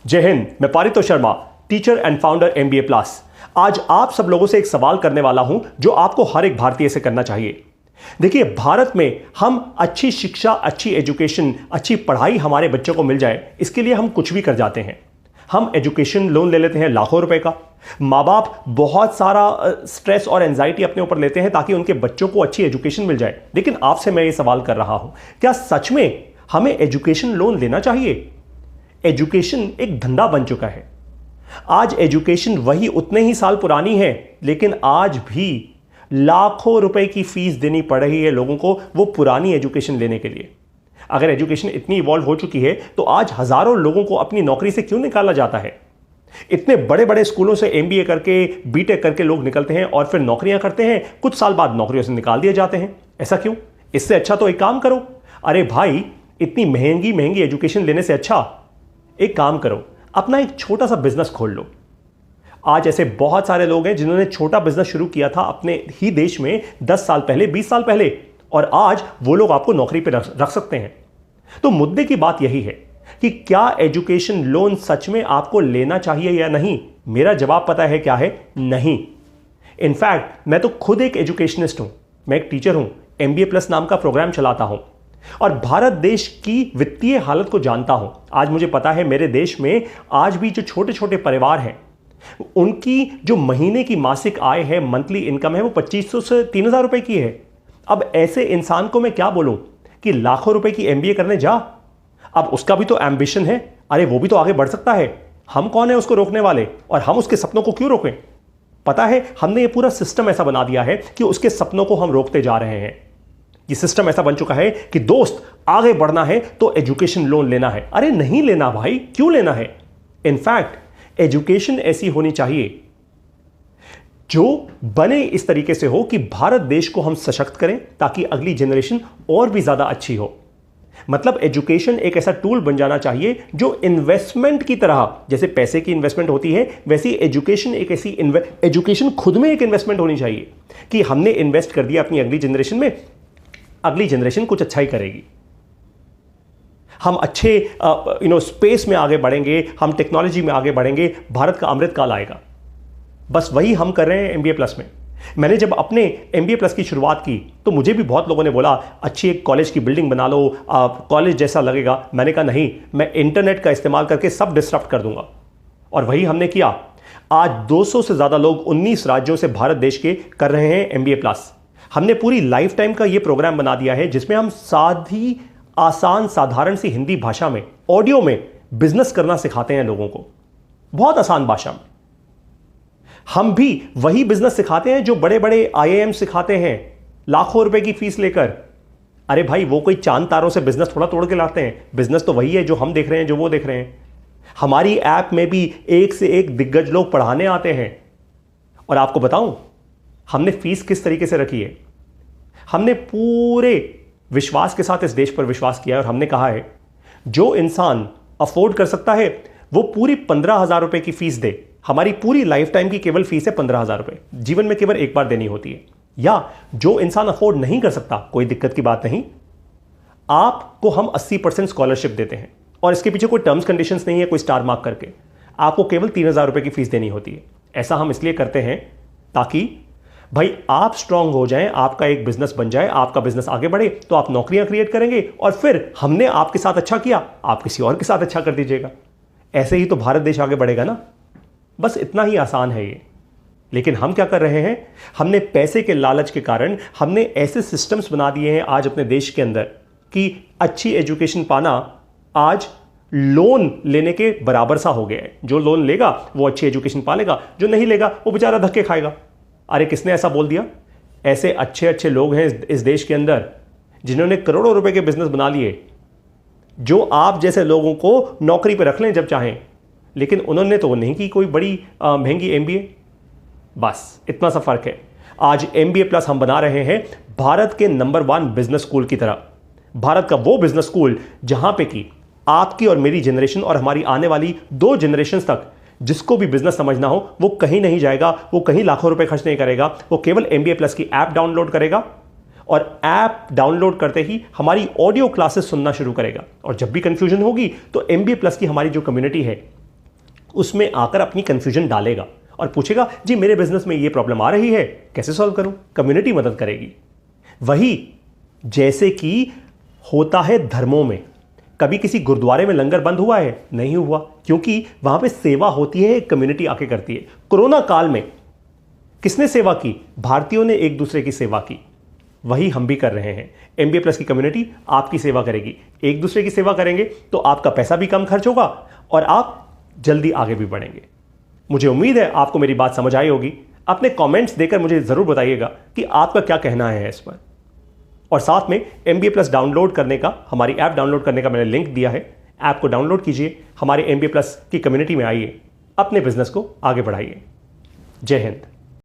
जय हिंद। मैं Paritosh Sharma, teacher and founder MBA plus. आज आप सब लोगों से एक सवाल करने वाला हूं जो आपको हर एक भारतीय से करना चाहिए। देखिए, भारत में हम अच्छी शिक्षा, अच्छी एजुकेशन, अच्छी पढ़ाई हमारे बच्चों को मिल जाए, इसके लिए हम कुछ भी कर जाते हैं। हम एजुकेशन लोन ले लेते हैं लाखों रुपए का। माँ बाप बहुत सारा स्ट्रेस और एंजाइटी अपने ऊपर लेते हैं ताकि उनके बच्चों को अच्छी एजुकेशन मिल जाए। लेकिन आपसे मैं ये सवाल कर रहा हूं, क्या सच में हमें एजुकेशन लोन लेना चाहिए? एजुकेशन एक धंधा बन चुका है। आज एजुकेशन वही उतने ही साल पुरानी है, लेकिन आज भी लाखों रुपए की फीस देनी पड़ रही है लोगों को वो पुरानी एजुकेशन लेने के लिए। अगर एजुकेशन इतनी इवॉल्व हो चुकी है तो आज हजारों लोगों को अपनी नौकरी से क्यों निकाला जाता है? इतने बड़े बड़े स्कूलों से एमबीए करके, बीटेक करके लोग निकलते हैं और फिर नौकरियां करते हैं, कुछ साल बाद नौकरियों से निकाल दिए जाते हैं। ऐसा क्यों? इससे अच्छा तो एक काम करो। अरे भाई, इतनी महंगी महंगी एजुकेशन लेने से अच्छा एक काम करो, अपना एक छोटा सा बिजनेस खोल लो। आज ऐसे बहुत सारे लोग हैं जिन्होंने छोटा बिजनेस शुरू किया था अपने ही देश में 10 साल पहले, 20 साल पहले, और आज वो लोग आपको नौकरी पे रख सकते हैं। तो मुद्दे की बात यही है कि क्या एजुकेशन लोन सच में आपको लेना चाहिए या नहीं? मेरा जवाब पता है क्या है? नहीं। इनफैक्ट मैं तो खुद एक एजुकेशनिस्ट हूं, मैं एक टीचर हूं, एमबीए प्लस नाम का प्रोग्राम चलाता हूं और भारत देश की वित्तीय हालत को जानता हूं। आज मुझे पता है मेरे देश में आज भी जो छोटे छोटे परिवार हैं, उनकी जो महीने की मासिक आय है, मंथली इनकम है, वो 2500 से 3000 रुपए की है। अब ऐसे इंसान को मैं क्या बोलूं कि लाखों रुपए की एमबीए करने जा? अब उसका भी तो एम्बिशन है, अरे वो भी तो आगे बढ़ सकता है। हम कौन है उसको रोकने वाले? और हम उसके सपनों को क्यों रोकें? पता है, हमने ये पूरा सिस्टम ऐसा बना दिया है कि उसके सपनों को हम रोकते जा रहे हैं। ये सिस्टम ऐसा बन चुका है कि दोस्त, आगे बढ़ना है तो एजुकेशन लोन लेना है। अरे नहीं लेना भाई, क्यों लेना है? इनफैक्ट एजुकेशन ऐसी होनी चाहिए जो बने इस तरीके से हो कि भारत देश को हम सशक्त करें ताकि अगली जनरेशन और भी ज्यादा अच्छी हो। मतलब एजुकेशन एक ऐसा टूल बन जाना चाहिए जो इन्वेस्टमेंट की तरह, जैसे पैसे की इन्वेस्टमेंट होती है, वैसी एजुकेशन एक ऐसी एजुकेशन खुद में एक इन्वेस्टमेंट होनी चाहिए कि हमने इन्वेस्ट कर दिया अपनी अगली जनरेशन में, अगली जनरेशन कुछ अच्छा ही करेगी। हम अच्छे स्पेस में आगे बढ़ेंगे, हम टेक्नोलॉजी में आगे बढ़ेंगे, भारत का अमृत काल आएगा। बस वही हम कर रहे हैं एमबीए प्लस में। मैंने जब अपने एमबीए प्लस की शुरुआत की तो मुझे भी बहुत लोगों ने बोला, अच्छी एक कॉलेज की बिल्डिंग बना लो, कॉलेज जैसा लगेगा। मैंने कहा नहीं, मैं इंटरनेट का इस्तेमाल करके सब डिसरप्ट कर दूंगा। और वही हमने किया। आज 200 से ज्यादा लोग 19 राज्यों से भारत देश के कर रहे हैं एमबीए प्लस। हमने पूरी लाइफ टाइम का ये प्रोग्राम बना दिया है जिसमें हम साधी, आसान, साधारण सी हिंदी भाषा में, ऑडियो में बिजनेस करना सिखाते हैं लोगों को, बहुत आसान भाषा में। हम भी वही बिजनेस सिखाते हैं जो बड़े बड़े आईआईएम सिखाते हैं लाखों रुपए की फीस लेकर। अरे भाई, वो कोई चांद तारों से बिजनेस थोड़ा तोड़ के लाते हैं। बिजनेस तो वही है जो हम देख रहे हैं, जो वो देख रहे हैं। हमारी ऐप में भी एक से एक दिग्गज लोग पढ़ाने आते हैं। और आपको बताऊं, हमने फीस किस तरीके से रखी है? हमने पूरे विश्वास के साथ इस देश पर विश्वास किया है और हमने कहा है जो इंसान अफोर्ड कर सकता है वो पूरी 15,000 रुपए की फीस दे। हमारी पूरी लाइफ टाइम की केवल फीस है 15,000 रुपए, जीवन में केवल एक बार देनी होती है। या जो इंसान अफोर्ड नहीं कर सकता, कोई दिक्कत की बात नहीं, आपको हम 80% स्कॉलरशिप देते हैं और इसके पीछे कोई टर्म्स कंडीशंस नहीं है, कोई स्टार मार्क करके। आपको केवल 3,000 रुपए की फीस देनी होती है। ऐसा हम इसलिए करते हैं ताकि भाई आप स्ट्रांग हो जाएं, आपका एक बिजनेस बन जाए, आपका बिजनेस आगे बढ़े तो आप नौकरियां क्रिएट करेंगे और फिर हमने आपके साथ अच्छा किया, आप किसी और के साथ अच्छा कर दीजिएगा। ऐसे ही तो भारत देश आगे बढ़ेगा ना। बस इतना ही आसान है ये। लेकिन हम क्या कर रहे हैं? हमने पैसे के लालच के कारण हमने ऐसे सिस्टम्स बना दिए हैं आज अपने देश के अंदर कि अच्छी एजुकेशन पाना आज लोन लेने के बराबर सा हो गया है। जो लोन लेगा वो अच्छी एजुकेशन पालेगा, जो नहीं लेगा वो बेचारा धक्के खाएगा। अरे किसने ऐसा बोल दिया? ऐसे अच्छे अच्छे लोग हैं इस देश के अंदर जिन्होंने करोड़ों रुपए के बिजनेस बना लिए, जो आप जैसे लोगों को नौकरी पर रख लें जब चाहें। लेकिन उन्होंने तो नहीं की कोई बड़ी महंगी एमबीए। बस इतना सा फर्क है। आज एमबीए प्लस हम बना रहे हैं भारत के नंबर 1 बिजनेस स्कूल की तरह। भारत का वो बिजनेस स्कूल जहां पे कि आपकी और मेरी जनरेशन और हमारी आने वाली 2 जनरेशन तक जिसको भी बिजनेस समझना हो वो कहीं नहीं जाएगा, वो कहीं लाखों रुपए खर्च नहीं करेगा, वो केवल एमबीए प्लस की ऐप डाउनलोड करेगा और ऐप डाउनलोड करते ही हमारी ऑडियो क्लासेस सुनना शुरू करेगा। और जब भी कंफ्यूजन होगी तो एमबीए प्लस की हमारी जो कम्युनिटी है, उसमें आकर अपनी कंफ्यूजन डालेगा और पूछेगा जी मेरे बिजनेस में ये प्रॉब्लम आ रही है, कैसे सॉल्व करूं? कम्युनिटी मदद करेगी। वही जैसे कि होता है धर्मों में, कभी किसी गुरुद्वारे में लंगर बंद हुआ है? नहीं हुआ, क्योंकि वहां पे सेवा होती है, एक कम्युनिटी आके करती है। कोरोना काल में किसने सेवा की? भारतीयों ने एक दूसरे की सेवा की। वही हम भी कर रहे हैं। MBA प्लस की कम्युनिटी आपकी सेवा करेगी। एक दूसरे की सेवा करेंगे तो आपका पैसा भी कम खर्च होगा और आप जल्दी आगे भी बढ़ेंगे। मुझे उम्मीद है आपको मेरी बात समझ आई होगी। अपने कमेंट्स देकर मुझे जरूर बताइएगा कि आपका क्या कहना है इस पर। और साथ में MBA प्लस डाउनलोड करने का, हमारी ऐप डाउनलोड करने का मैंने लिंक दिया है। ऐप को डाउनलोड कीजिए, हमारे MBA प्लस की कम्युनिटी में आइए, अपने बिजनेस को आगे बढ़ाइए। जय हिंद।